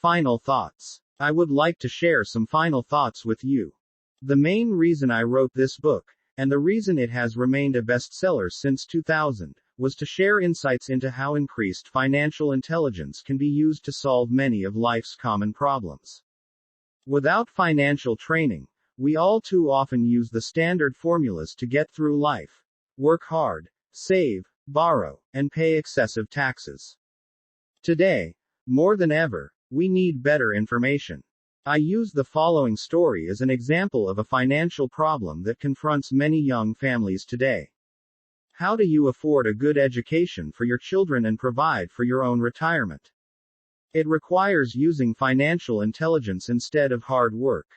Final thoughts. I would like to share some final thoughts with you. The main reason I wrote this book, and the reason it has remained a bestseller since 2000, was to share insights into how increased financial intelligence can be used to solve many of life's common problems. Without financial training, we all too often use the standard formulas to get through life. Work hard, save, borrow, and pay excessive taxes. Today, more than ever, we need better information. I use the following story as an example of a financial problem that confronts many young families today. How do you afford a good education for your children and provide for your own retirement? It requires using financial intelligence instead of hard work.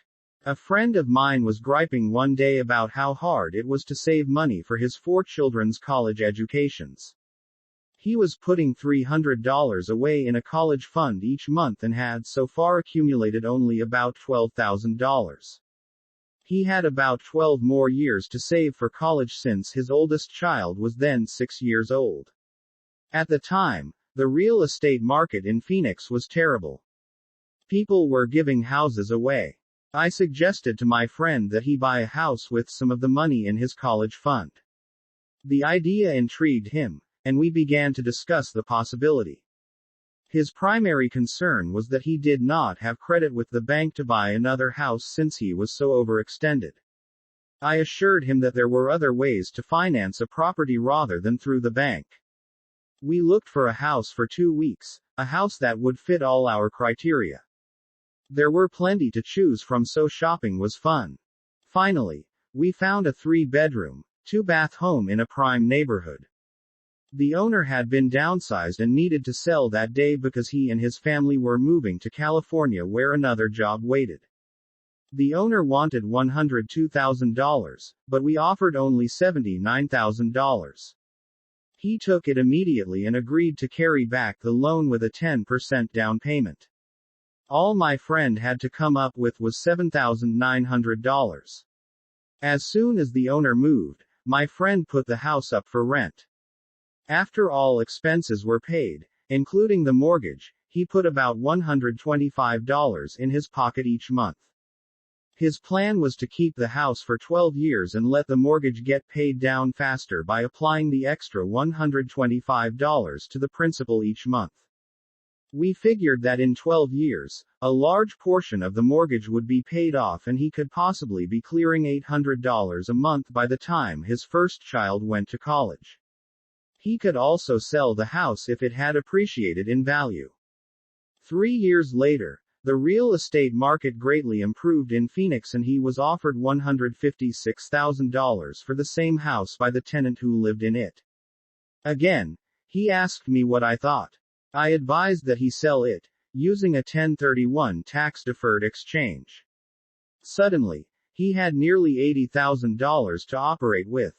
A friend of mine was griping one day about how hard it was to save money for his 4 children's college educations. He was putting $300 away in a college fund each month and had so far accumulated only about $12,000. He had about 12 more years to save for college since his oldest child was then 6 years old. At the time, the real estate market in Phoenix was terrible. People were giving houses away. I suggested to my friend that he buy a house with some of the money in his college fund. The idea intrigued him, and we began to discuss the possibility. His primary concern was that he did not have credit with the bank to buy another house since he was so overextended. I assured him that there were other ways to finance a property rather than through the bank. We looked for a house for 2 weeks, a house that would fit all our criteria. There were plenty to choose from, so shopping was fun. Finally, we found a 3-bedroom, 2-bath home in a prime neighborhood. The owner had been downsized and needed to sell that day because he and his family were moving to California where another job waited. The owner wanted $102,000, but we offered only $79,000. He took it immediately and agreed to carry back the loan with a 10% down payment. All my friend had to come up with was $7,900. As soon as the owner moved, my friend put the house up for rent. After all expenses were paid, including the mortgage, he put about $125 in his pocket each month. His plan was to keep the house for 12 years and let the mortgage get paid down faster by applying the extra $125 to the principal each month. We figured that in 12 years, a large portion of the mortgage would be paid off and he could possibly be clearing $800 a month by the time his first child went to college. He could also sell the house if it had appreciated in value. 3 years later, the real estate market greatly improved in Phoenix and he was offered $156,000 for the same house by the tenant who lived in it. Again, he asked me what I thought. I advised that he sell it, using a 1031 tax-deferred exchange. Suddenly, he had nearly $80,000 to operate with.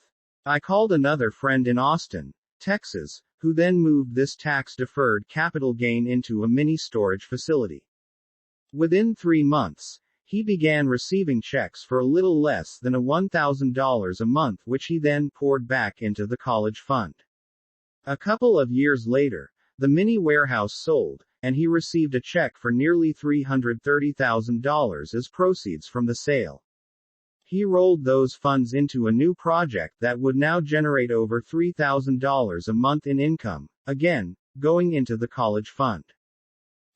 I called another friend in Austin, Texas, who then moved this tax-deferred capital gain into a mini storage facility. Within 3 months, he began receiving checks for a little less than $1,000 a month, which he then poured back into the college fund. A couple of years later, the mini warehouse sold, and he received a check for nearly $330,000 as proceeds from the sale. He rolled those funds into a new project that would now generate over $3,000 a month in income, again, going into the college fund.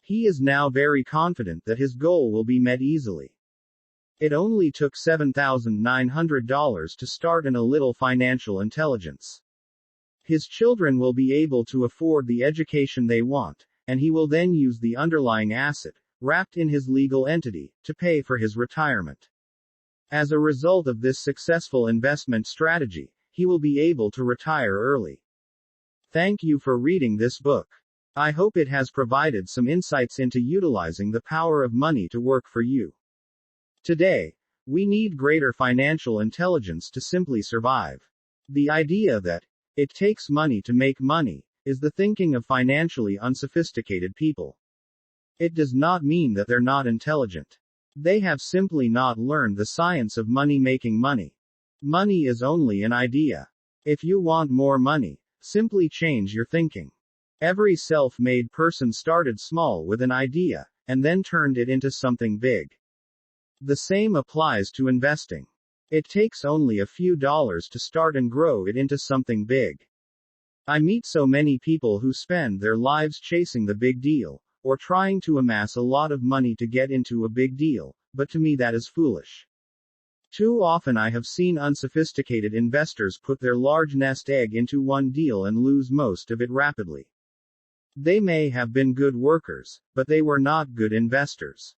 He is now very confident that his goal will be met easily. It only took $7,900 to start and a little financial intelligence. His children will be able to afford the education they want, and he will then use the underlying asset, wrapped in his legal entity, to pay for his retirement. As a result of this successful investment strategy, he will be able to retire early. Thank you for reading this book. I hope it has provided some insights into utilizing the power of money to work for you. Today, we need greater financial intelligence to simply survive. The idea that it takes money to make money is the thinking of financially unsophisticated people. It does not mean that they're not intelligent. They have simply not learned the science of money making money. Money is only an idea. If you want more money, simply change your thinking. Every self-made person started small with an idea, and then turned it into something big. The same applies to investing. It takes only a few dollars to start and grow it into something big. I meet so many people who spend their lives chasing the big deal, or trying to amass a lot of money to get into a big deal, but to me that is foolish. Too often I have seen unsophisticated investors put their large nest egg into one deal and lose most of it rapidly. They may have been good workers, but they were not good investors.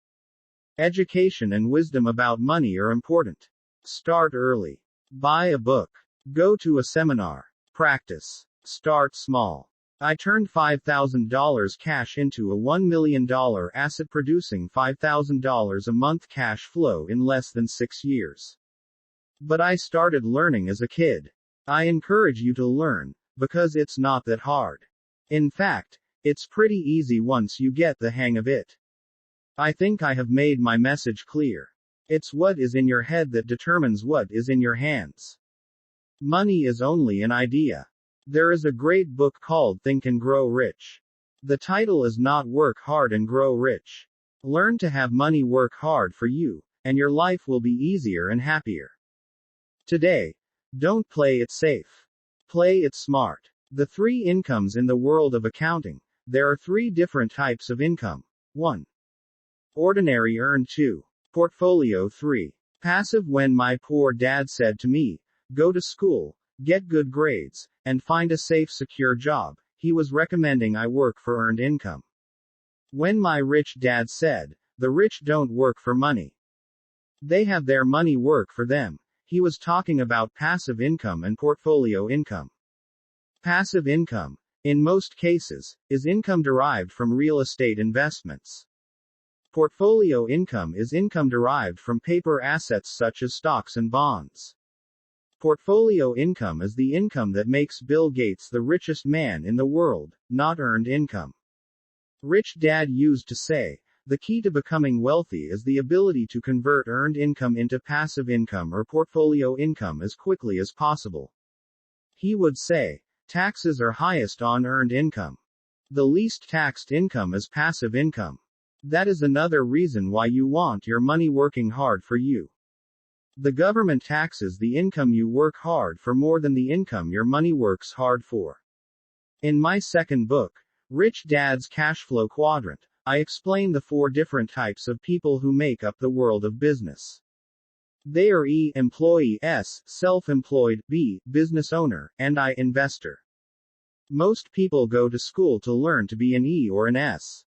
Education and wisdom about money are important. Start early. Buy a book. Go to a seminar. Practice. Start small. I turned $5,000 cash into a $1 million asset, producing $5,000 a month cash flow in less than 6 years. But I started learning as a kid. I encourage you to learn, because it's not that hard. In fact, it's pretty easy once you get the hang of it. I think I have made my message clear. It's what is in your head that determines what is in your hands. Money is only an idea. There is a great book called Think and Grow Rich. The title is not Work Hard and Grow Rich. Learn to have money work hard for you, and your life will be easier and happier. Today, don't play it safe. Play it smart. The 3 incomes in the world of accounting. There are 3 different types of income. 1. Ordinary earned. 2. Portfolio. 3. Passive. When my poor dad said to me, go to school, get good grades, and find a safe, secure job, he was recommending I work for earned income. When my rich dad said, the rich don't work for money. They have their money work for them, he was talking about passive income and portfolio income. Passive income, in most cases, is income derived from real estate investments. Portfolio income is income derived from paper assets such as stocks and bonds. Portfolio income is the income that makes Bill Gates the richest man in the world, not earned income. Rich Dad used to say, the key to becoming wealthy is the ability to convert earned income into passive income or portfolio income as quickly as possible. He would say, taxes are highest on earned income. The least taxed income is passive income. That is another reason why you want your money working hard for you. The government taxes the income you work hard for more than the income your money works hard for. In my second book, Rich Dad's Cash Flow Quadrant, I explain the 4 different types of people who make up the world of business. They are E. Employee, S. Self-employed, B. Business owner, and I. Investor. Most people go to school to learn to be an E or an S.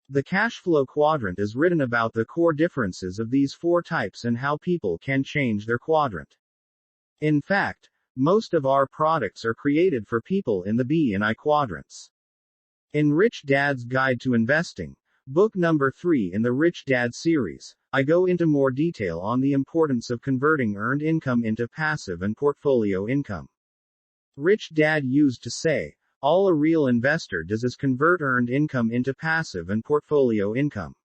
The cash flow quadrant is written about the core differences of these 4 types and how people can change their quadrant. In fact, most of our products are created for people in the B and I quadrants. In Rich Dad's Guide to Investing, book number 3 in the Rich Dad series, I go into more detail on the importance of converting earned income into passive and portfolio income. Rich Dad used to say, all a real investor does is convert earned income into passive and portfolio income.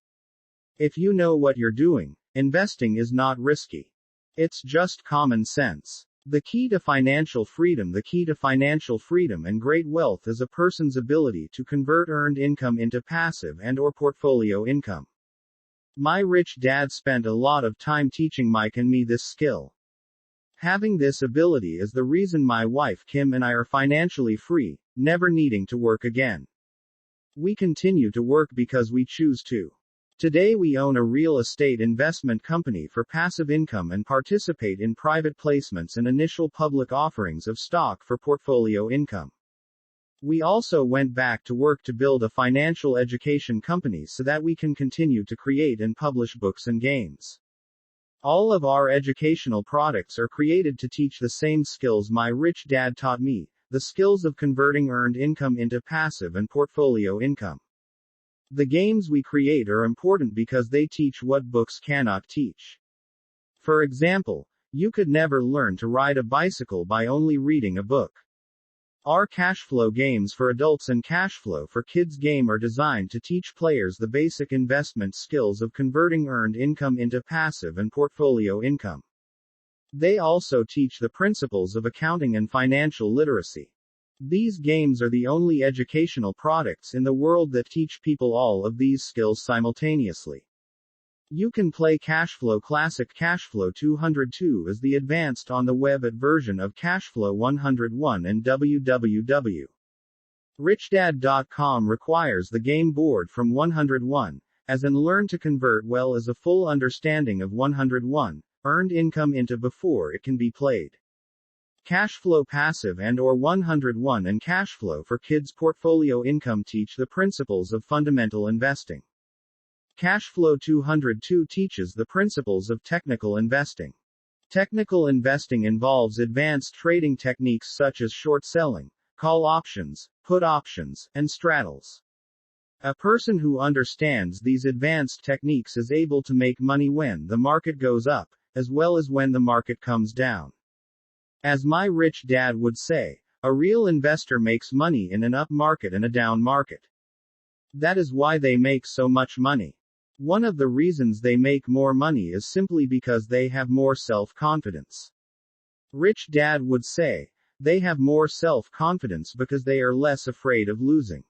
If you know what you're doing, investing is not risky. It's just common sense. The key to financial freedom and great wealth is a person's ability to convert earned income into passive and or portfolio income. My rich dad spent a lot of time teaching Mike and me this skill. Having this ability is the reason my wife Kim and I are financially free, never needing to work again. We continue to work because we choose to. Today we own a real estate investment company for passive income and participate in private placements and initial public offerings of stock for portfolio income. We also went back to work to build a financial education company so that we can continue to create and publish books and games. All of our educational products are created to teach the same skills my rich dad taught me, the skills of converting earned income into passive and portfolio income. The games we create are important because they teach what books cannot teach. For example, you could never learn to ride a bicycle by only reading a book. Our cash flow games for adults and cash flow for kids game are designed to teach players the basic investment skills of converting earned income into passive and portfolio income. They also teach the principles of accounting and financial literacy. These games are the only educational products in the world that teach people all of these skills simultaneously. You can play Cashflow Classic. Cashflow 202 is the advanced on the web at version of Cashflow 101, and www.richdad.com requires the game board from 101, as in learn to convert well as a full understanding of 101, earned income into before it can be played. Cashflow Passive and or 101 and Cashflow for Kids Portfolio Income teach the principles of fundamental investing. Cashflow 202 teaches the principles of technical investing. Technical investing involves advanced trading techniques such as short selling, call options, put options, and straddles. A person who understands these advanced techniques is able to make money when the market goes up, as well as when the market comes down. As my rich dad would say, a real investor makes money in an up market and a down market. That is why they make so much money. One of the reasons they make more money is simply because they have more self-confidence. Rich dad would say, they have more self-confidence because they are less afraid of losing.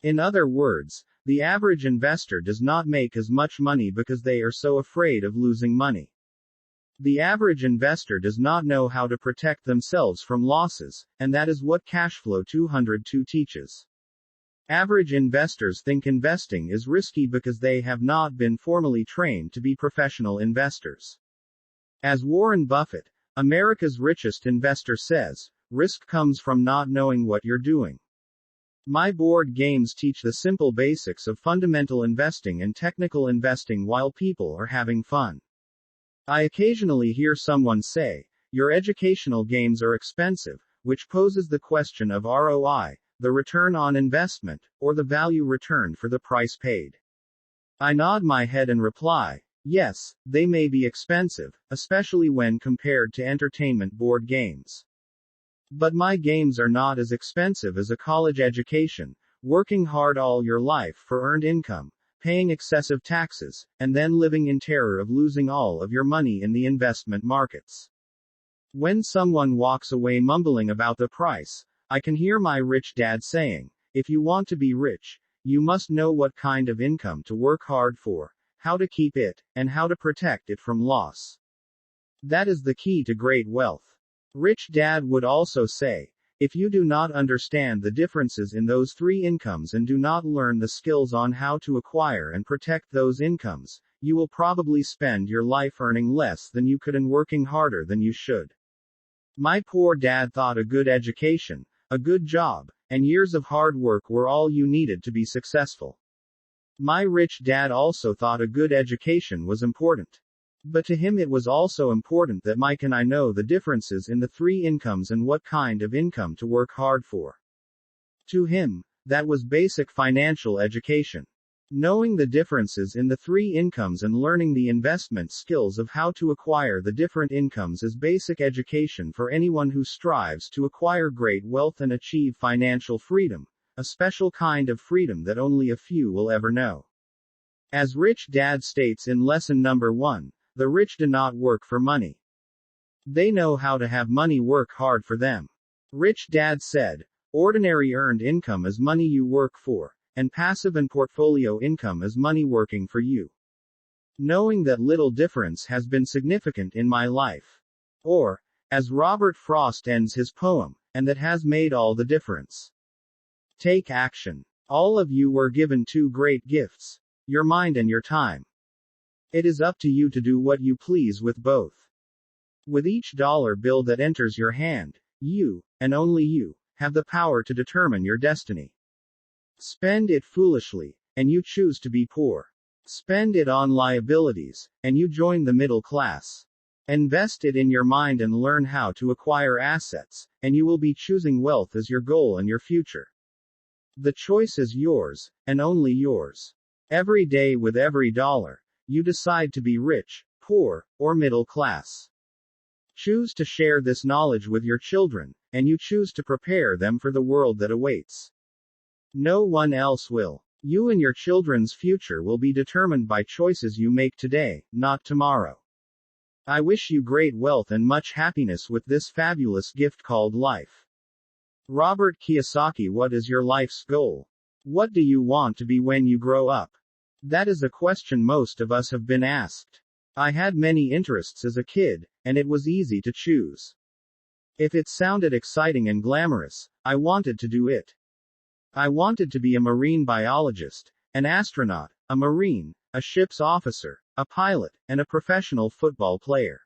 In other words, the average investor does not make as much money because they are so afraid of losing money. The average investor does not know how to protect themselves from losses, and that is what Cashflow 202 teaches. Average investors think investing is risky because they have not been formally trained to be professional investors. As Warren Buffett, America's richest investor, says, risk comes from not knowing what you're doing. My board games teach the simple basics of fundamental investing and technical investing while people are having fun. I occasionally hear someone say, your educational games are expensive, which poses the question of ROI, the return on investment, or the value returned for the price paid. I nod my head and reply, yes, they may be expensive, especially when compared to entertainment board games. But my games are not as expensive as a college education, working hard all your life for earned income, paying excessive taxes, and then living in terror of losing all of your money in the investment markets. When someone walks away mumbling about the price, I can hear my rich dad saying, if you want to be rich, you must know what kind of income to work hard for, how to keep it, and how to protect it from loss. That is the key to great wealth. Rich dad would also say, if you do not understand the differences in those three incomes and do not learn the skills on how to acquire and protect those incomes, you will probably spend your life earning less than you could and working harder than you should. My poor dad thought a good education, a good job, and years of hard work were all you needed to be successful. My rich dad also thought a good education was important. But to him it was also important that Mike and I know the differences in the three incomes and what kind of income to work hard for. To him, that was basic financial education. Knowing the differences in the three incomes and learning the investment skills of how to acquire the different incomes is basic education for anyone who strives to acquire great wealth and achieve financial freedom, a special kind of freedom that only a few will ever know. As Rich Dad states in lesson number 1, the rich do not work for money. They know how to have money work hard for them. Rich Dad said, ordinary earned income is money you work for, and passive and portfolio income is money working for you. Knowing that little difference has been significant in my life. Or, as Robert Frost ends his poem, and that has made all the difference. Take action. All of you were given two great gifts, your mind and your time. It is up to you to do what you please with both. With each dollar bill that enters your hand, you, and only you, have the power to determine your destiny. Spend it foolishly, and you choose to be poor. Spend it on liabilities, and you join the middle class. Invest it in your mind and learn how to acquire assets, and you will be choosing wealth as your goal and your future. The choice is yours, and only yours. Every day with every dollar, you decide to be rich, poor, or middle class. Choose to share this knowledge with your children, and you choose to prepare them for the world that awaits. No one else will. You and your children's future will be determined by choices you make today, not tomorrow. I wish you great wealth and much happiness with this fabulous gift called life. Robert Kiyosaki. What is your life's goal? What do you want to be when you grow up? That is a question most of us have been asked. I had many interests as a kid, and it was easy to choose. If it sounded exciting and glamorous, I wanted to do it. I wanted to be a marine biologist, an astronaut, a marine, a ship's officer, a pilot, and a professional football player.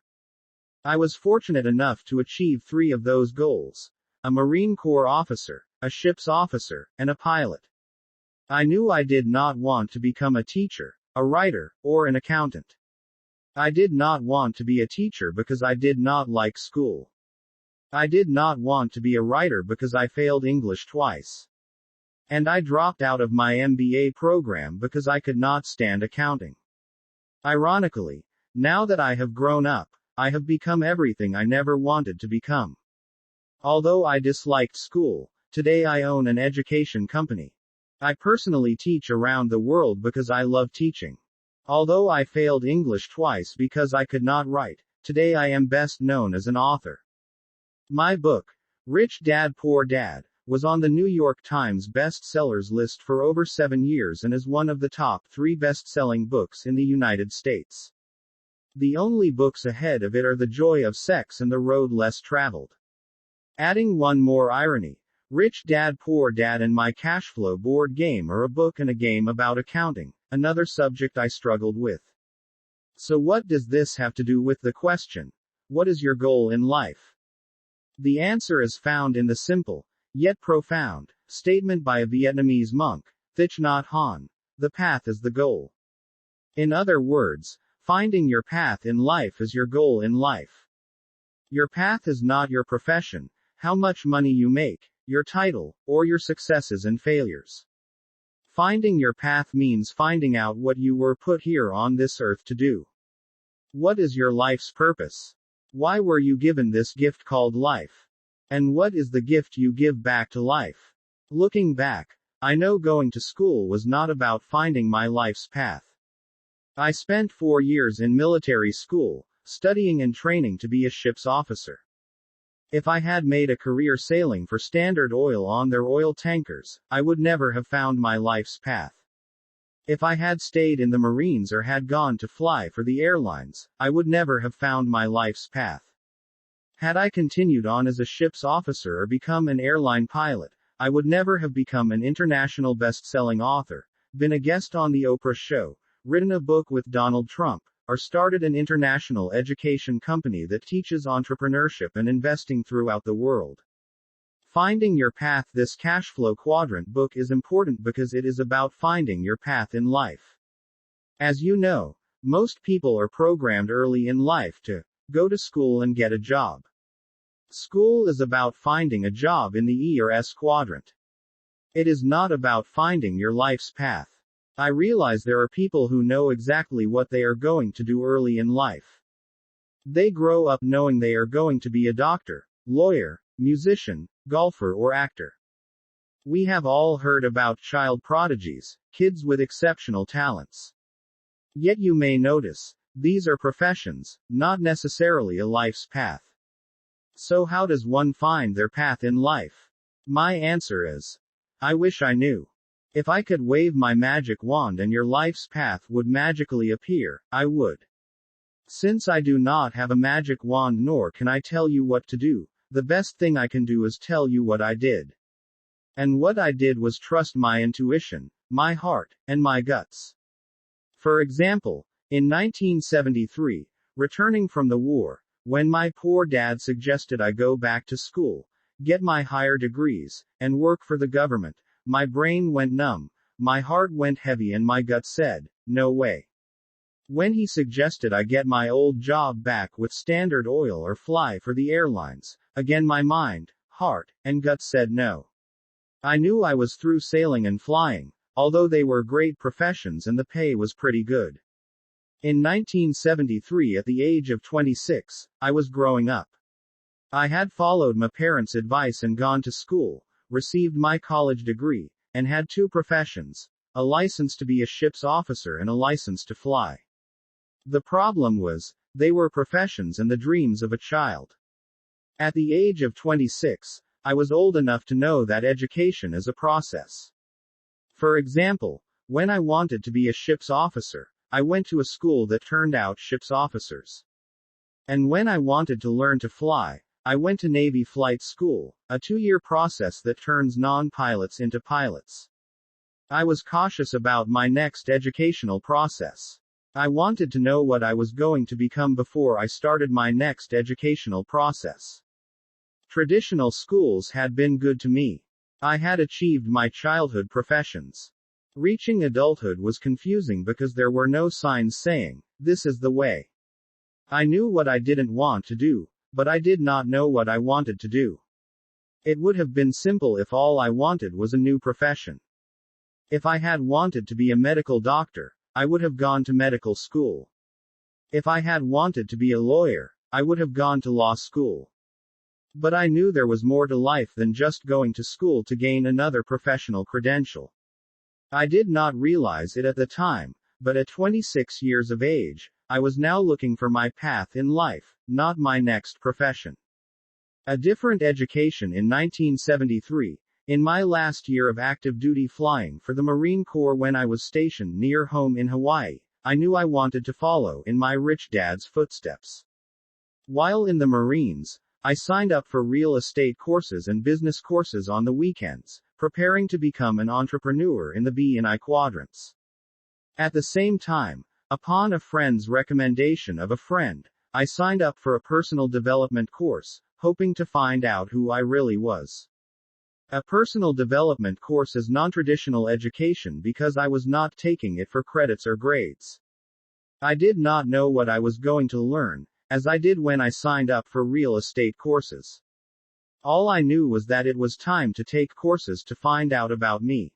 I was fortunate enough to achieve 3 of those goals: a Marine Corps officer, a ship's officer, and a pilot. I knew I did not want to become a teacher, a writer, or an accountant. I did not want to be a teacher because I did not like school. I did not want to be a writer because I failed English twice. And I dropped out of my MBA program because I could not stand accounting. Ironically, now that I have grown up, I have become everything I never wanted to become. Although I disliked school, today I own an education company. I personally teach around the world because I love teaching. Although I failed English twice because I could not write, today I am best known as an author. My book, Rich Dad Poor Dad, was on the New York Times bestsellers list for over 7 years and is one of the top 3 best-selling books in the United States. The only books ahead of it are The Joy of Sex and The Road Less Traveled. Adding one more irony, Rich Dad Poor Dad and My Cashflow board game are a book and a game about accounting, another subject I struggled with. So what does this have to do with the question, what is your goal in life? The answer is found in the simple, yet profound, statement by a Vietnamese monk, Thich Nhat Hanh: the path is the goal. In other words, finding your path in life is your goal in life. Your path is not your profession, how much money you make, your title, or your successes and failures. Finding your path means finding out what you were put here on this earth to do. What is your life's purpose? Why were you given this gift called life? And what is the gift you give back to life? Looking back, I know going to school was not about finding my life's path. I spent 4 years in military school, studying and training to be a ship's officer. If I had made a career sailing for Standard Oil on their oil tankers, I would never have found my life's path. If I had stayed in the Marines or had gone to fly for the airlines, I would never have found my life's path. Had I continued on as a ship's officer or become an airline pilot, I would never have become an international best-selling author, been a guest on the Oprah show, written a book with Donald Trump, or started an international education company that teaches entrepreneurship and investing throughout the world. Finding your path. This Cashflow Quadrant book is important because it is about finding your path in life. As you know, most people are programmed early in life to go to school and get a job. School is about finding a job in the E or S quadrant. It is not about finding your life's path. I realize there are people who know exactly what they are going to do early in life. They grow up knowing they are going to be a doctor, lawyer, musician, golfer, or actor. We have all heard about child prodigies, kids with exceptional talents. Yet you may notice, these are professions, not necessarily a life's path. So how does one find their path in life? My answer is, I wish I knew. If I could wave my magic wand and your life's path would magically appear, I would. Since I do not have a magic wand nor can I tell you what to do, the best thing I can do is tell you what I did. And what I did was trust my intuition, my heart, and my guts. For example, in 1973, returning from the war, when my poor dad suggested I go back to school, get my higher degrees, and work for the government, my brain went numb, my heart went heavy and my gut said, no way. When he suggested I get my old job back with Standard Oil or fly for the airlines, again my mind, heart, and gut said no. I knew I was through sailing and flying, although they were great professions and the pay was pretty good. In 1973, at the age of 26, I was growing up. I had followed my parents' advice and gone to school, received my college degree, and had 2 professions, a license to be a ship's officer and a license to fly. The problem was, they were professions and the dreams of a child. At the age of 26, I was old enough to know that education is a process. For example, when I wanted to be a ship's officer, I went to a school that turned out ship's officers. And when I wanted to learn to fly, I went to Navy flight school, a 2-year process that turns non-pilots into pilots. I was cautious about my next educational process. I wanted to know what I was going to become before I started my next educational process. Traditional schools had been good to me. I had achieved my childhood professions. Reaching adulthood was confusing because there were no signs saying, "This is the way." I knew what I didn't want to do, but I did not know what I wanted to do. It would have been simple if all I wanted was a new profession. If I had wanted to be a medical doctor, I would have gone to medical school. If I had wanted to be a lawyer, I would have gone to law school. But I knew there was more to life than just going to school to gain another professional credential. I did not realize it at the time, but at 26 years of age, I was now looking for my path in life, not my next profession. A different education in 1973, in my last year of active duty flying for the Marine Corps when I was stationed near home in Hawaii, I knew I wanted to follow in my rich dad's footsteps. While in the Marines, I signed up for real estate courses and business courses on the weekends, preparing to become an entrepreneur in the B and I quadrants. At the same time, upon a friend's recommendation of a friend, I signed up for a personal development course, hoping to find out who I really was. A personal development course is non-traditional education because I was not taking it for credits or grades. I did not know what I was going to learn, as I did when I signed up for real estate courses. All I knew was that it was time to take courses to find out about me.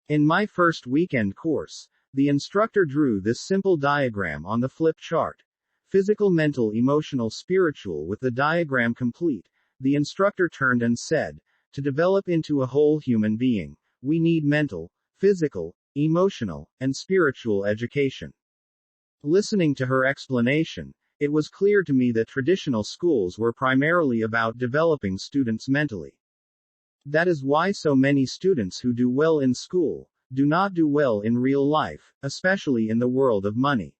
In my first weekend course, the instructor drew this simple diagram on the flip chart. Physical, mental, emotional, spiritual. With the diagram complete, the instructor turned and said, "To develop into a whole human being, we need mental, physical, emotional, and spiritual education." Listening to her explanation, it was clear to me that traditional schools were primarily about developing students mentally. That is why so many students who do well in school do not do well in real life, especially in the world of money.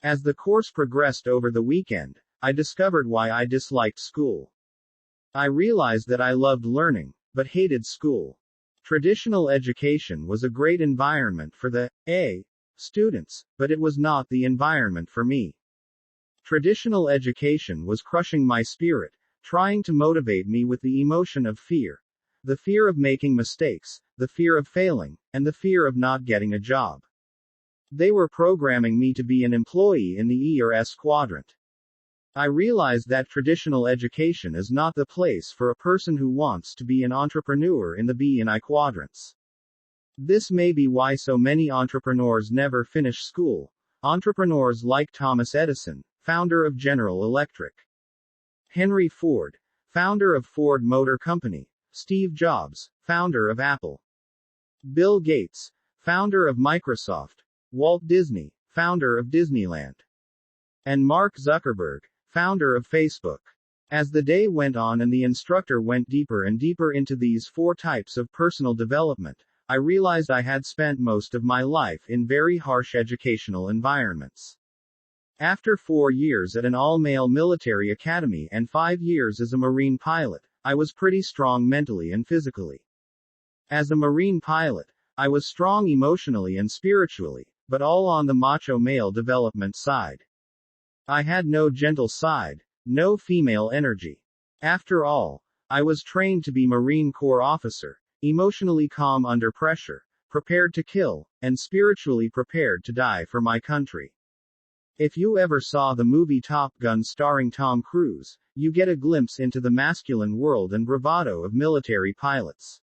As the course progressed over the weekend, I discovered why I disliked school. I realized that I loved learning, but hated school. Traditional education was a great environment for the students, but it was not the environment for me. Traditional education was crushing my spirit, trying to motivate me with the emotion of fear. The fear of making mistakes, the fear of failing, and the fear of not getting a job. They were programming me to be an employee in the E or S quadrant. I realized that traditional education is not the place for a person who wants to be an entrepreneur in the B and I quadrants. This may be why so many entrepreneurs never finish school. Entrepreneurs like Thomas Edison, founder of General Electric; Henry Ford, founder of Ford Motor Company; Steve Jobs, founder of Apple; Bill Gates, founder of Microsoft; Walt Disney, founder of Disneyland; and Mark Zuckerberg, founder of Facebook. As the day went on and the instructor went deeper and deeper into these 4 types of personal development, I realized I had spent most of my life in very harsh educational environments. After 4 years at an all-male military academy and 5 years as a Marine pilot, I was pretty strong mentally and physically. As a Marine pilot, I was strong emotionally and spiritually, but all on the macho male development side. I had no gentle side, no female energy. After all, I was trained to be Marine Corps officer, emotionally calm under pressure, prepared to kill, and spiritually prepared to die for my country. If you ever saw the movie Top Gun starring Tom Cruise, you get a glimpse into the masculine world and bravado of military pilots.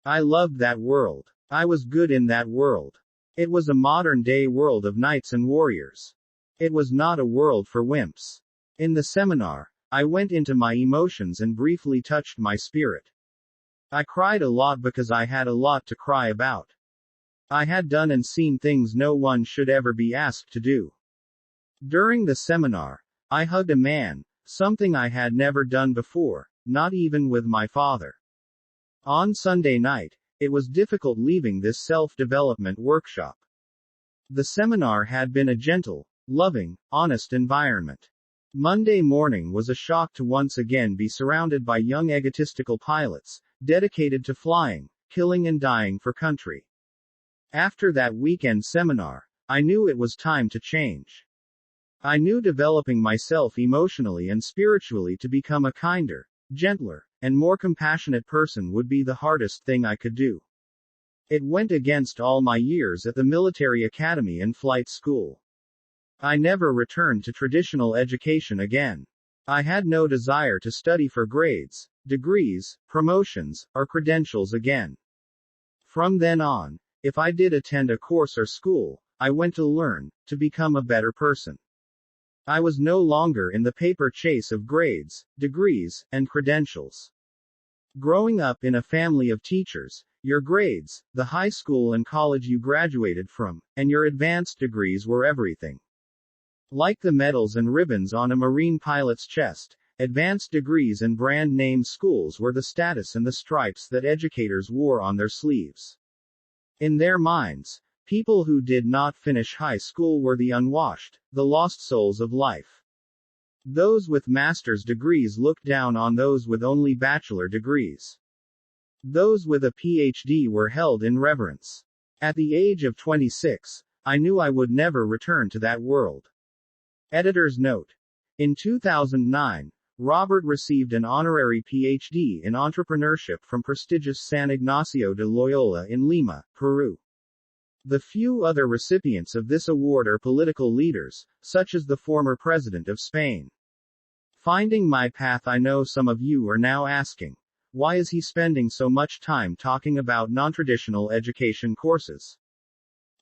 I loved that world. I was good in that world. It was a modern-day world of knights and warriors. It was not a world for wimps. In the seminar, I went into my emotions and briefly touched my spirit. I cried a lot because I had a lot to cry about. I had done and seen things no one should ever be asked to do. During the seminar, I hugged a man, something I had never done before, not even with my father. On Sunday night, it was difficult leaving this self-development workshop. The seminar had been a gentle, loving, honest environment. Monday morning was a shock to once again be surrounded by young egotistical pilots, dedicated to flying, killing and dying for country. After that weekend seminar, I knew it was time to change. I knew developing myself emotionally and spiritually to become a kinder, gentler, and more compassionate person would be the hardest thing I could do. It went against all my years at the military academy and flight school. I never returned to traditional education again. I had no desire to study for grades, degrees, promotions, or credentials again. From then on, if I did attend a course or school, I went to learn, to become a better person. I was no longer in the paper chase of grades, degrees, and credentials. Growing up in a family of teachers, your grades, the high school and college you graduated from, and your advanced degrees were everything. Like the medals and ribbons on a Marine pilot's chest, advanced degrees and brand name schools were the status and the stripes that educators wore on their sleeves. In their minds, people who did not finish high school were the unwashed, the lost souls of life. Those with master's degrees looked down on those with only bachelor degrees. Those with a PhD were held in reverence. At the age of 26, I knew I would never return to that world. Editor's note. In 2009, Robert received an honorary PhD in entrepreneurship from prestigious San Ignacio de Loyola in Lima, Peru. The few other recipients of this award are political leaders, such as the former president of Spain. Finding my path. I know some of you are now asking, why is he spending so much time talking about non-traditional education courses?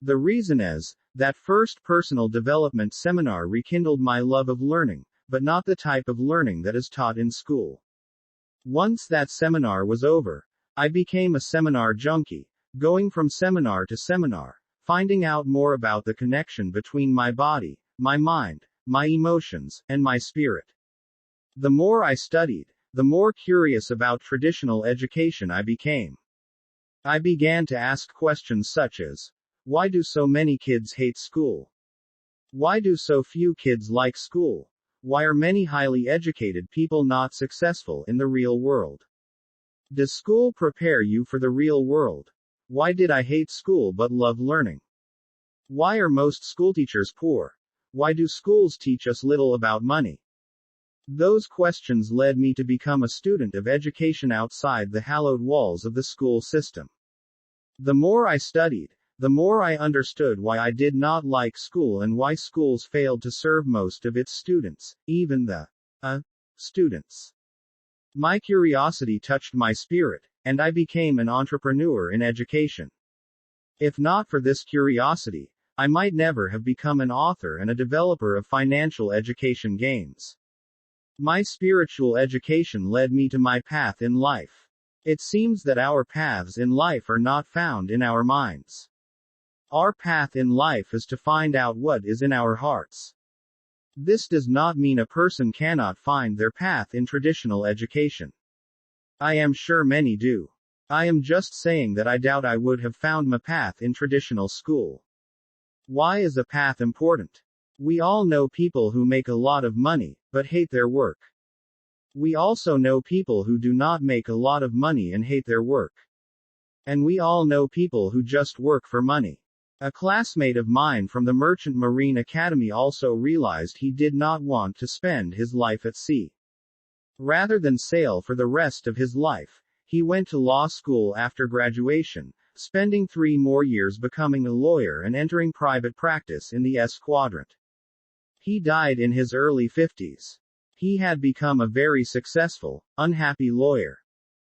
The reason is, that first personal development seminar rekindled my love of learning, but not the type of learning that is taught in school. Once that seminar was over, I became a seminar junkie, going from seminar to seminar, finding out more about the connection between my body, my mind, my emotions, and my spirit. The more I studied, the more curious about traditional education I became. I began to ask questions such as, why do so many kids hate school? Why do so few kids like school? Why are many highly educated people not successful in the real world? Does school prepare you for the real world? Why did I hate school but love learning? Why are most schoolteachers poor? Why do schools teach us little about money? Those questions led me to become a student of education outside the hallowed walls of the school system. The more I studied, the more I understood why I did not like school and why schools failed to serve most of its students, even the students. My curiosity touched my spirit, and I became an entrepreneur in education. If not for this curiosity, I might never have become an author and a developer of financial education games. My spiritual education led me to my path in life. It seems that our paths in life are not found in our minds. Our path in life is to find out what is in our hearts. This does not mean a person cannot find their path in traditional education. I am sure many do. I am just saying that I doubt I would have found my path in traditional school. Why is a path important? We all know people who make a lot of money, but hate their work. We also know people who do not make a lot of money and hate their work. And we all know people who just work for money. A classmate of mine from the Merchant Marine Academy also realized he did not want to spend his life at sea. Rather than sail for the rest of his life, he went to law school after graduation, spending 3 more years becoming a lawyer and entering private practice in the S quadrant. He died in his early 50s. He had become a very successful, unhappy lawyer.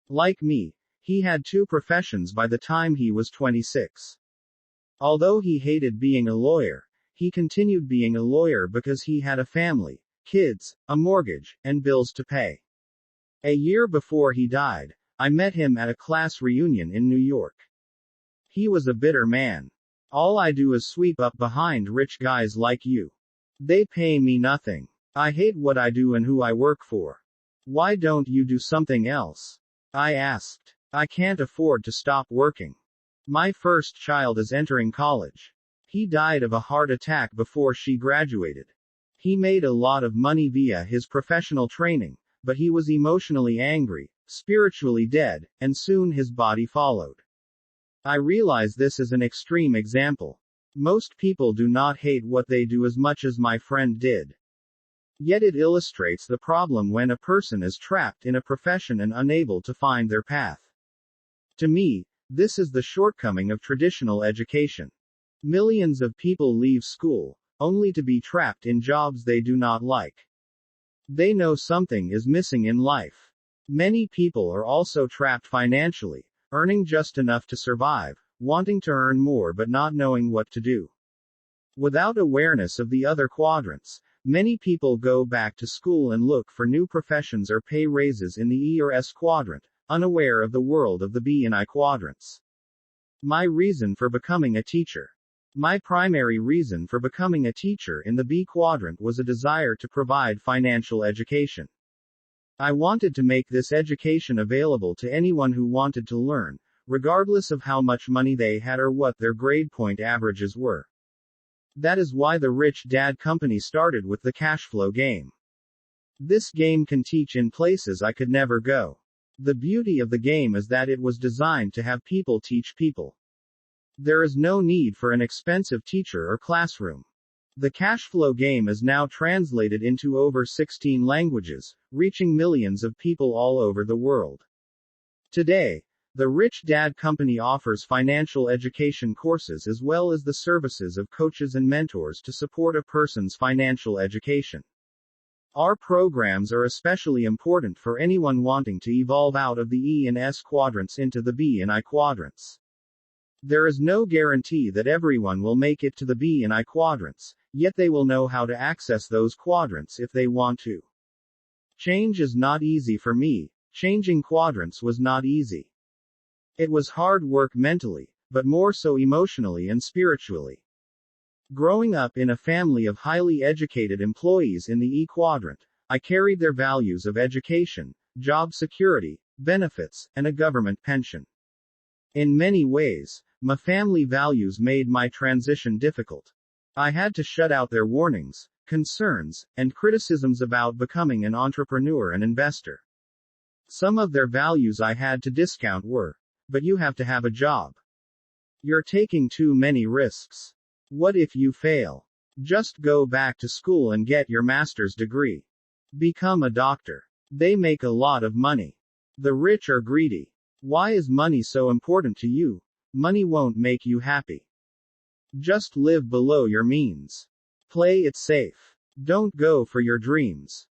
Like me, he had 2 professions by the time he was 26. Although he hated being a lawyer, he continued being a lawyer because he had a family, kids, a mortgage, and bills to pay. A year before he died, I met him at a class reunion in New York. He was a bitter man. All I do is sweep up behind rich guys like you. They pay me nothing. I hate what I do and who I work for. Why don't you do something else? I asked. I can't afford to stop working. My first child is entering college. He died of a heart attack before she graduated. He made a lot of money via his professional training, but he was emotionally angry, spiritually dead, and soon his body followed. I realize this is an extreme example. Most people do not hate what they do as much as my friend did. Yet it illustrates the problem when a person is trapped in a profession and unable to find their path. To me, this is the shortcoming of traditional education. Millions of people leave school, only to be trapped in jobs they do not like. They know something is missing in life. Many people are also trapped financially, earning just enough to survive, wanting to earn more but not knowing what to do. Without awareness of the other quadrants, many people go back to school and look for new professions or pay raises in the E or S quadrant, unaware of the world of the B and I quadrants. My reason for becoming a teacher. My primary reason for becoming a teacher in the B quadrant was a desire to provide financial education. I wanted to make this education available to anyone who wanted to learn, regardless of how much money they had or what their grade point averages were. That is why the Rich Dad Company started with the cash flow game. This game can teach in places I could never go. The beauty of the game is that it was designed to have people teach people. There is no need for an expensive teacher or classroom. The cash flow game is now translated into over 16 languages, reaching millions of people all over the world. Today, the Rich Dad Company offers financial education courses as well as the services of coaches and mentors to support a person's financial education. Our programs are especially important for anyone wanting to evolve out of the E and S quadrants into the B and I quadrants. There is no guarantee that everyone will make it to the B and I quadrants, yet they will know how to access those quadrants if they want to. Change is not easy for me. Changing quadrants was not easy. It was hard work mentally, but more so emotionally and spiritually. Growing up in a family of highly educated employees in the E quadrant, I carried their values of education, job security, benefits, and a government pension. In many ways, my family values made my transition difficult. I had to shut out their warnings, concerns, and criticisms about becoming an entrepreneur and investor. Some of their values I had to discount were, but you have to have a job. You're taking too many risks. What if you fail? Just go back to school and get your master's degree. Become a doctor. They make a lot of money. The rich are greedy. Why is money so important to you? Money won't make you happy. Just live below your means. Play it safe. Don't go for your dreams.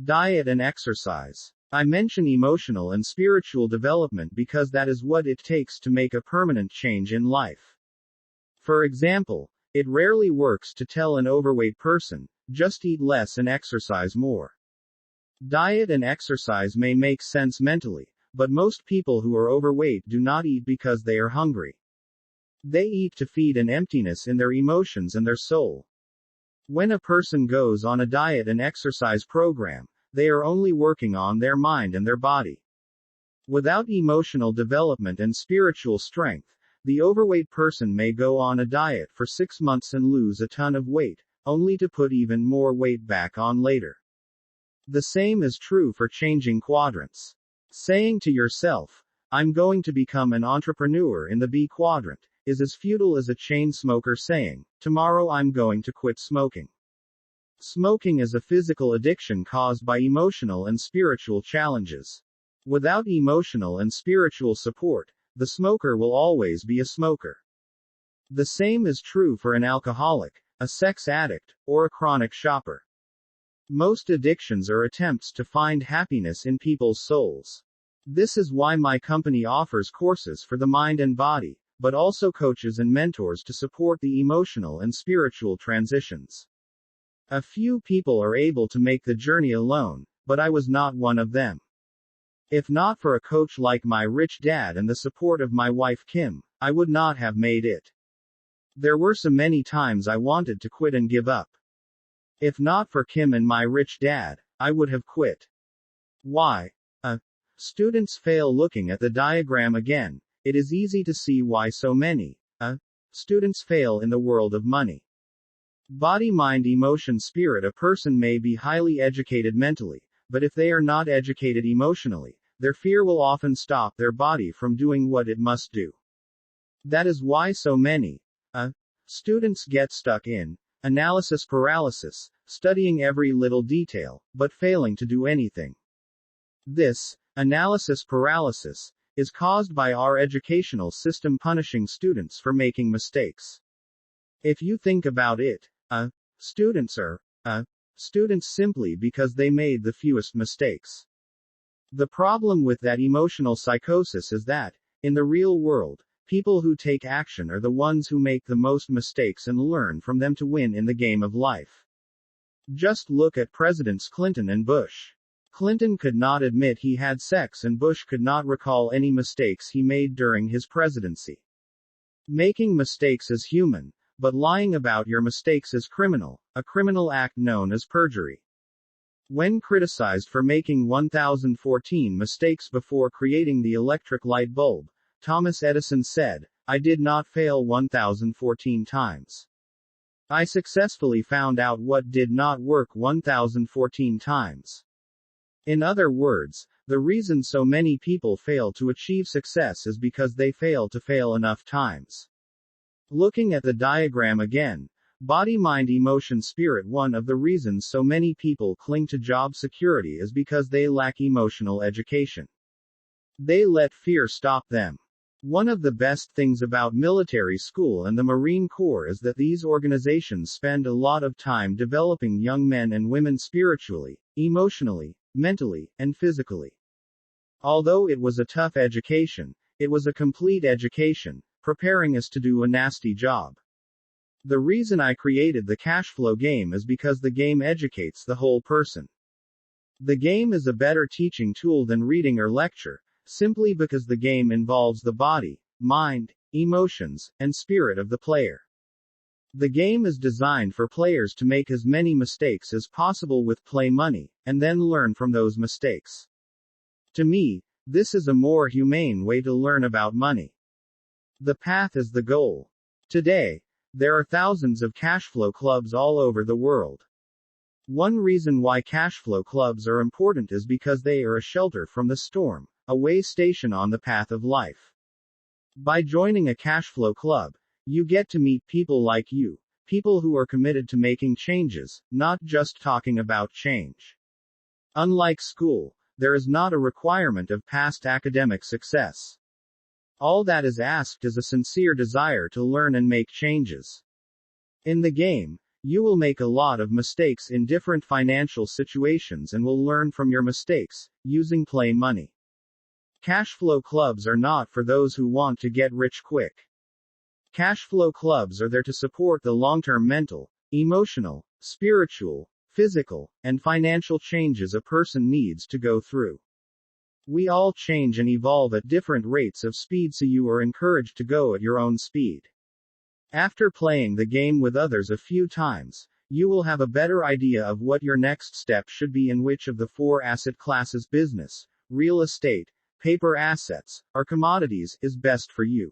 Diet and exercise. I mention emotional and spiritual development because that is what it takes to make a permanent change in life. For example, it rarely works to tell an overweight person, just eat less and exercise more. Diet and exercise may make sense mentally, but most people who are overweight do not eat because they are hungry. They eat to feed an emptiness in their emotions and their soul. When a person goes on a diet and exercise program, they are only working on their mind and their body. Without emotional development and spiritual strength, the overweight person may go on a diet for 6 months and lose a ton of weight, only to put even more weight back on later. The same is true for changing quadrants. Saying to yourself, I'm going to become an entrepreneur in the B quadrant, is as futile as a chain smoker saying, tomorrow I'm going to quit smoking. Smoking is a physical addiction caused by emotional and spiritual challenges. Without emotional and spiritual support, the smoker will always be a smoker. The same is true for an alcoholic, a sex addict, or a chronic shopper. Most addictions are attempts to find happiness in people's souls. This is why my company offers courses for the mind and body, but also coaches and mentors to support the emotional and spiritual transitions. A few people are able to make the journey alone, but I was not one of them. If not for a coach like my rich dad and the support of my wife Kim, I would not have made it. There were so many times I wanted to quit and give up. If not for Kim and my rich dad, I would have quit. Why? Students fail. Looking at the diagram again, it is easy to see why so many students fail in the world of money. Body, mind, emotion, spirit. A person may be highly educated mentally, but if they are not educated emotionally, their fear will often stop their body from doing what it must do. That is why so many students get stuck in analysis paralysis, studying every little detail, but failing to do anything. This analysis paralysis is caused by our educational system punishing students for making mistakes. If you think about it, students are students simply because they made the fewest mistakes. The problem with that emotional psychosis is that, in the real world, people who take action are the ones who make the most mistakes and learn from them to win in the game of life. Just look at Presidents Clinton and Bush. Clinton could not admit he had sex, and Bush could not recall any mistakes he made during his presidency. Making mistakes is human, but lying about your mistakes is criminal, a criminal act known as perjury. When criticized for making 1,014 mistakes before creating the electric light bulb, Thomas Edison said, "I did not fail 1,014 times. I successfully found out what did not work 1,014 times." In other words, the reason so many people fail to achieve success is because they fail to fail enough times. Looking at the diagram again, body, mind, emotion, spirit. One of the reasons so many people cling to job security is because they lack emotional education. They let fear stop them. One of the best things about military school and the Marine Corps is that these organizations spend a lot of time developing young men and women spiritually, emotionally, mentally, and physically. Although it was a tough education, it was a complete education, preparing us to do a nasty job. The reason I created the cash flow game is because the game educates the whole person. The game is a better teaching tool than reading or lecture, simply because the game involves the body, mind, emotions, and spirit of the player. The game is designed for players to make as many mistakes as possible with play money, and then learn from those mistakes. To me, this is a more humane way to learn about money. The path is the goal. Today, there are thousands of cash flow clubs all over the world. One reason why cash flow clubs are important is because they are a shelter from the storm, a way station on the path of life. By joining a cash flow club, you get to meet people like you, people who are committed to making changes, not just talking about change. Unlike school, there is not a requirement of past academic success. All that is asked is a sincere desire to learn and make changes. In the game, you will make a lot of mistakes in different financial situations and will learn from your mistakes, using play money. Cash flow clubs are not for those who want to get rich quick. Cash flow clubs are there to support the long-term mental, emotional, spiritual, physical, and financial changes a person needs to go through. We all change and evolve at different rates of speed, so you are encouraged to go at your own speed. After playing the game with others a few times, you will have a better idea of what your next step should be and which of the 4 asset classes, business, real estate, paper assets, or commodities, is best for you.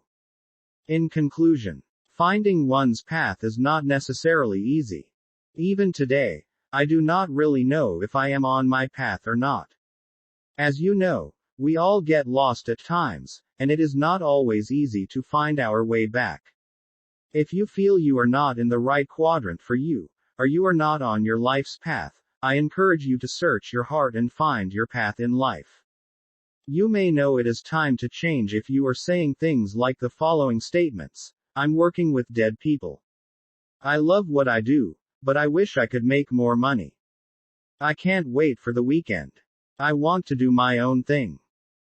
In conclusion, finding one's path is not necessarily easy. Even today, I do not really know if I am on my path or not. As you know, we all get lost at times, and it is not always easy to find our way back. If you feel you are not in the right quadrant for you, or you are not on your life's path, I encourage you to search your heart and find your path in life. You may know it is time to change if you are saying things like the following statements: I'm working with dead people. I love what I do, but I wish I could make more money. I can't wait for the weekend. I want to do my own thing.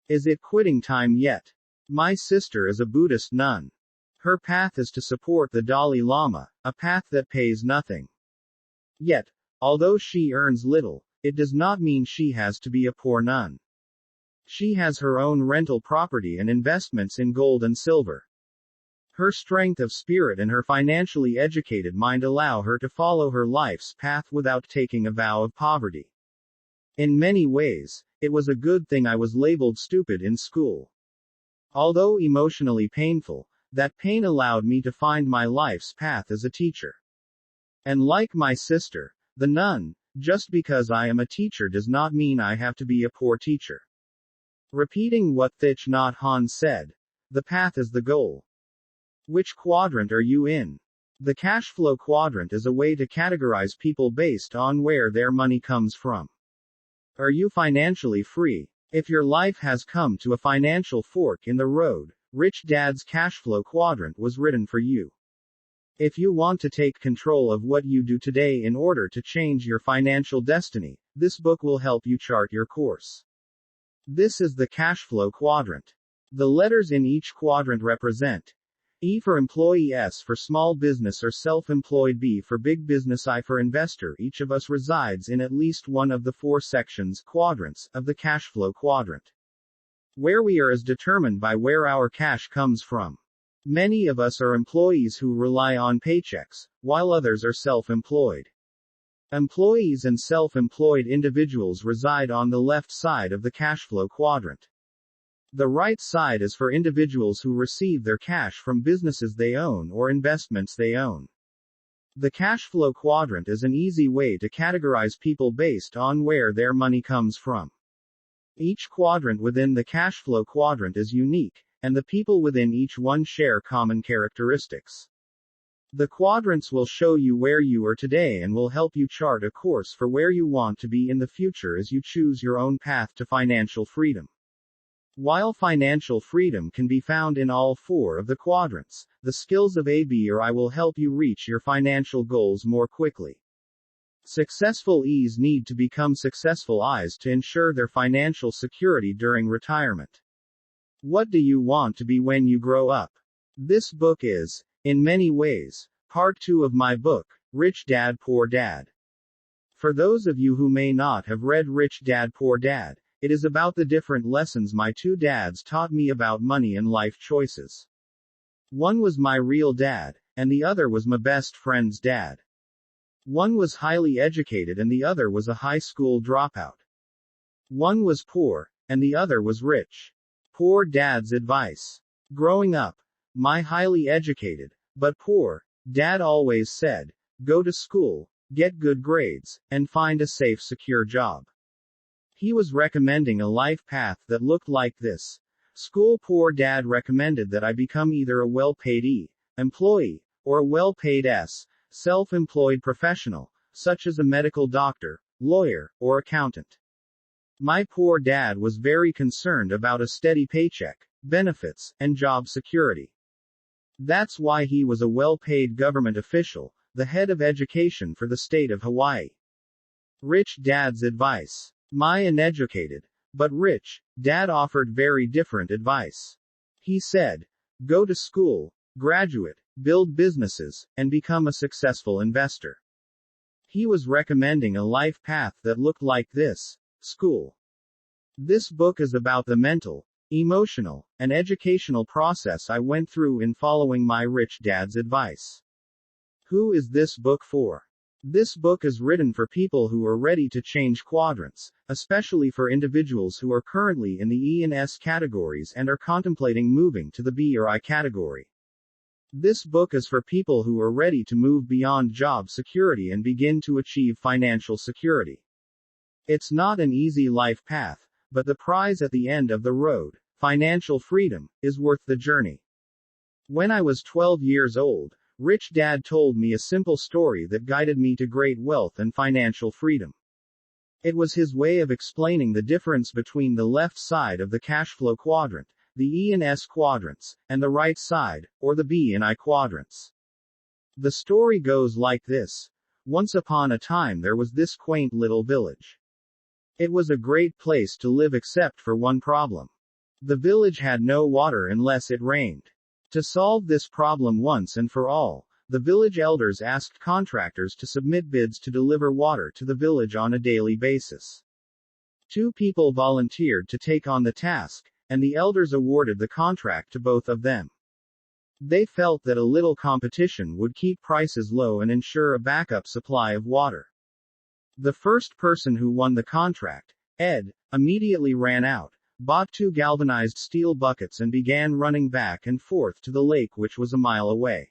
Is it quitting time yet? My sister is a Buddhist nun. Her path is to support the Dalai Lama, a path that pays nothing. Yet, although she earns little, it does not mean she has to be a poor nun. She has her own rental property and investments in gold and silver. Her strength of spirit and her financially educated mind allow her to follow her life's path without taking a vow of poverty. In many ways, it was a good thing I was labeled stupid in school. Although emotionally painful, that pain allowed me to find my life's path as a teacher. And like my sister, the nun, just because I am a teacher does not mean I have to be a poor teacher. Repeating what Thich Nhat Hanh said, the path is the goal. Which quadrant are you in? The cash flow quadrant is a way to categorize people based on where their money comes from. Are you financially free? If your life has come to a financial fork in the road, Rich Dad's cash flow quadrant was written for you. If you want to take control of what you do today in order to change your financial destiny, this book will help you chart your course. This is the cash flow quadrant. The letters in each quadrant represent E for employee, S for small business or self-employed, B for big business, I for investor. Each of us resides in at least one of the four sections, quadrants, of the cash flow quadrant. Where we are is determined by where our cash comes from. Many of us are employees who rely on paychecks, while others are self-employed. Employees and self-employed individuals reside on the left side of the cash flow quadrant. The right side is for individuals who receive their cash from businesses they own or investments they own. The cash flow quadrant is an easy way to categorize people based on where their money comes from. Each quadrant within the cash flow quadrant is unique, and the people within each one share common characteristics. The quadrants will show you where you are today and will help you chart a course for where you want to be in the future as you choose your own path to financial freedom. While financial freedom can be found in all four of the quadrants, the skills of A, B, or I will help you reach your financial goals more quickly. Successful E's need to become successful I's to ensure their financial security during retirement. What do you want to be when you grow up? This book is, in many ways, part 2 of my book, Rich Dad Poor Dad. For those of you who may not have read Rich Dad Poor Dad, it is about the different lessons my two dads taught me about money and life choices. One was my real dad, and the other was my best friend's dad. One was highly educated and the other was a high school dropout. One was poor, and the other was rich. Poor dad's advice. Growing up, my highly educated, but poor, dad always said, go to school, get good grades, and find a safe, secure job. He was recommending a life path that looked like this. School. Poor dad recommended that I become either a well-paid E, employee, or a well-paid S, self-employed professional, such as a medical doctor, lawyer, or accountant. My poor dad was very concerned about a steady paycheck, benefits, and job security. That's why he was a well-paid government official, the head of education for the state of Hawaii. Rich dad's advice. My uneducated, but rich, dad offered very different advice. He said, go to school, graduate, build businesses, and become a successful investor. He was recommending a life path that looked like this: school. This book is about the mental, emotional, and educational process I went through in following my rich dad's advice. Who is this book for? This book is written for people who are ready to change quadrants, especially for individuals who are currently in the E and S categories and are contemplating moving to the B or I category. This book is for people who are ready to move beyond job security and begin to achieve financial security. It's not an easy life path, but the prize at the end of the road, financial freedom, is worth the journey. When I was 12 years old, Rich Dad told me a simple story that guided me to great wealth and financial freedom. It was his way of explaining the difference between the left side of the cash flow quadrant, the E and S quadrants, and the right side, or the B and I quadrants. The story goes like this. Once upon a time there was this quaint little village. It was a great place to live except for one problem. The village had no water unless it rained. To solve this problem once and for all, the village elders asked contractors to submit bids to deliver water to the village on a daily basis. 2 people volunteered to take on the task, and the elders awarded the contract to both of them. They felt that a little competition would keep prices low and ensure a backup supply of water. The first person who won the contract, Ed, immediately ran out, bought 2 galvanized steel buckets and began running back and forth to the lake which was a mile away.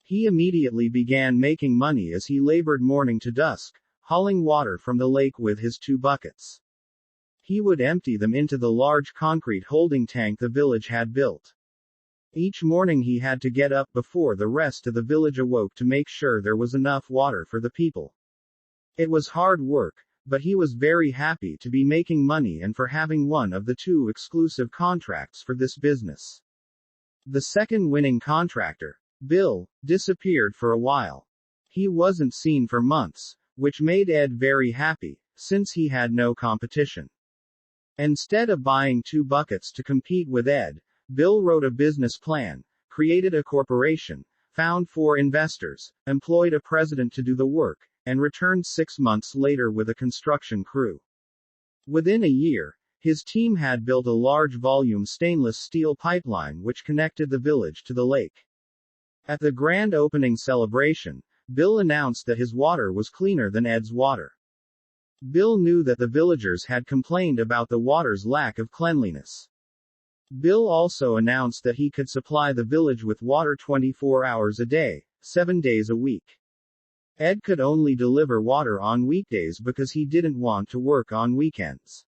He immediately began making money as he labored morning to dusk, hauling water from the lake with his 2 buckets. He would empty them into the large concrete holding tank the village had built. Each morning he had to get up before the rest of the village awoke to make sure there was enough water for the people. It was hard work, but he was very happy to be making money and for having one of the 2 exclusive contracts for this business. The second winning contractor, Bill, disappeared for a while. He wasn't seen for months, which made Ed very happy, since he had no competition. Instead of buying 2 buckets to compete with Ed, Bill wrote a business plan, created a corporation, found 4 investors, employed a president to do the work, and returned 6 months later with a construction crew. Within a year, his team had built a large volume stainless steel pipeline which connected the village to the lake. At the grand opening celebration, Bill announced that his water was cleaner than Ed's water. Bill knew that the villagers had complained about the water's lack of cleanliness. Bill also announced that he could supply the village with water 24 hours a day, 7 days a week. Ed could only deliver water on weekdays because he didn't want to work on weekends.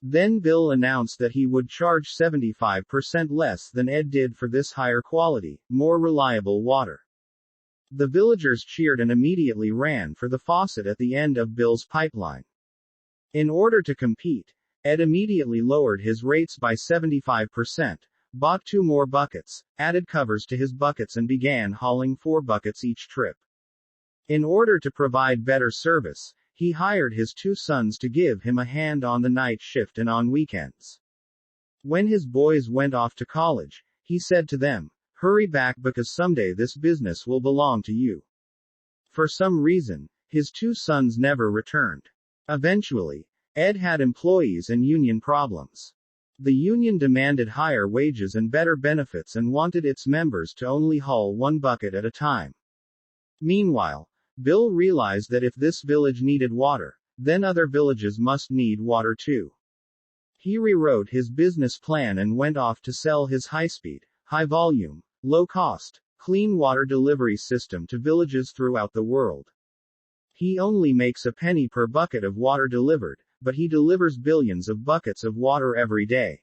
Then Bill announced that he would charge 75% less than Ed did for this higher quality, more reliable water. The villagers cheered and immediately ran for the faucet at the end of Bill's pipeline. In order to compete, Ed immediately lowered his rates by 75%, bought 2 more buckets, added covers to his buckets and began hauling 4 buckets each trip. In order to provide better service, he hired his 2 sons to give him a hand on the night shift and on weekends. When his boys went off to college, he said to them, "Hurry back because someday this business will belong to you." For some reason, his 2 sons never returned. Eventually, Ed had employees and union problems. The union demanded higher wages and better benefits and wanted its members to only haul 1 bucket at a time. Meanwhile, Bill realized that if this village needed water, then other villages must need water too. He rewrote his business plan and went off to sell his high-speed, high-volume, low-cost, clean water delivery system to villages throughout the world. He only makes a penny per bucket of water delivered, but he delivers billions of buckets of water every day.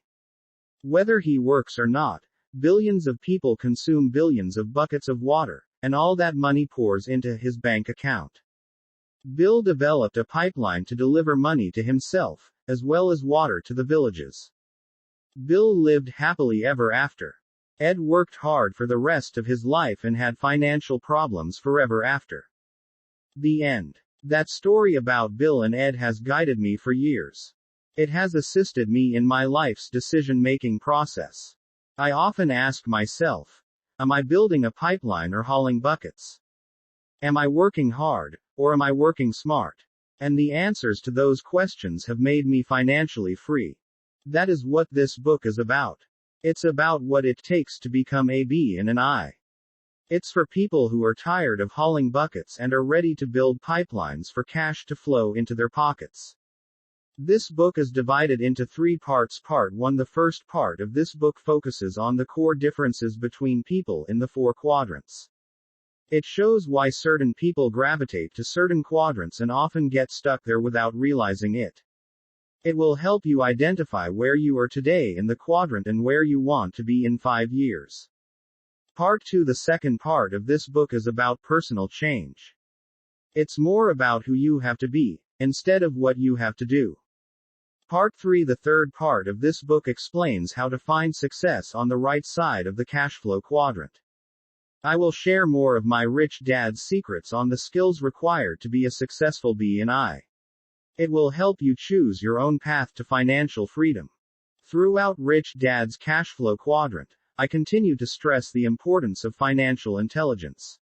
Whether he works or not, billions of people consume billions of buckets of water, and all that money pours into his bank account. Bill developed a pipeline to deliver money to himself, as well as water to the villages. Bill lived happily ever after. Ed worked hard for the rest of his life and had financial problems forever after. The end. That story about Bill and Ed has guided me for years. It has assisted me in my life's decision-making process. I often ask myself, am I building a pipeline or hauling buckets? Am I working hard, or am I working smart? And the answers to those questions have made me financially free. That is what this book is about. It's about what it takes to become a B and an I. It's for people who are tired of hauling buckets and are ready to build pipelines for cash to flow into their pockets. This book is divided into 3 parts. Part 1. The first part of this book focuses on the core differences between people in the 4 quadrants. It shows why certain people gravitate to certain quadrants and often get stuck there without realizing it. It will help you identify where you are today in the quadrant and where you want to be in 5 years. Part 2. The second part of this book is about personal change. It's more about who you have to be, instead of what you have to do. Part 3. The third part of this book explains how to find success on the right side of the cash flow quadrant. I will share more of my rich dad's secrets on the skills required to be a successful B and I. It will help you choose your own path to financial freedom. Throughout Rich Dad's cash flow quadrant, I continue to stress the importance of financial intelligence.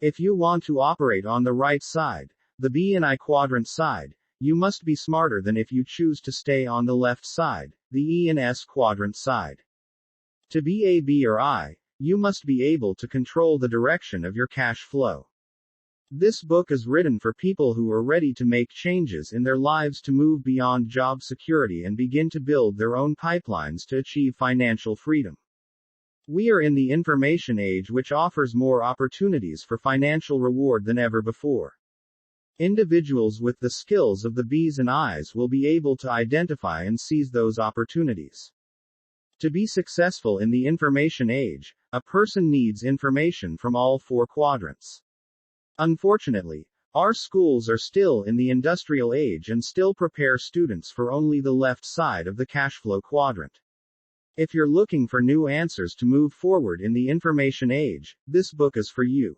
If you want to operate on the right side, the B and I quadrant side, you must be smarter than if you choose to stay on the left side, the E and S quadrant side. To be a B or I, you must be able to control the direction of your cash flow. This book is written for people who are ready to make changes in their lives to move beyond job security and begin to build their own pipelines to achieve financial freedom. We are in the information age, which offers more opportunities for financial reward than ever before. Individuals with the skills of the B's and I's will be able to identify and seize those opportunities. To be successful in the information age, a person needs information from all four quadrants. Unfortunately, our schools are still in the industrial age and still prepare students for only the left side of the cash flow quadrant. If you're looking for new answers to move forward in the information age, this book is for you.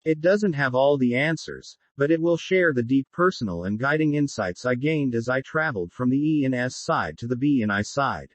It doesn't have all the answers, but it will share the deep personal and guiding insights I gained as I traveled from the E and S side to the B and I side.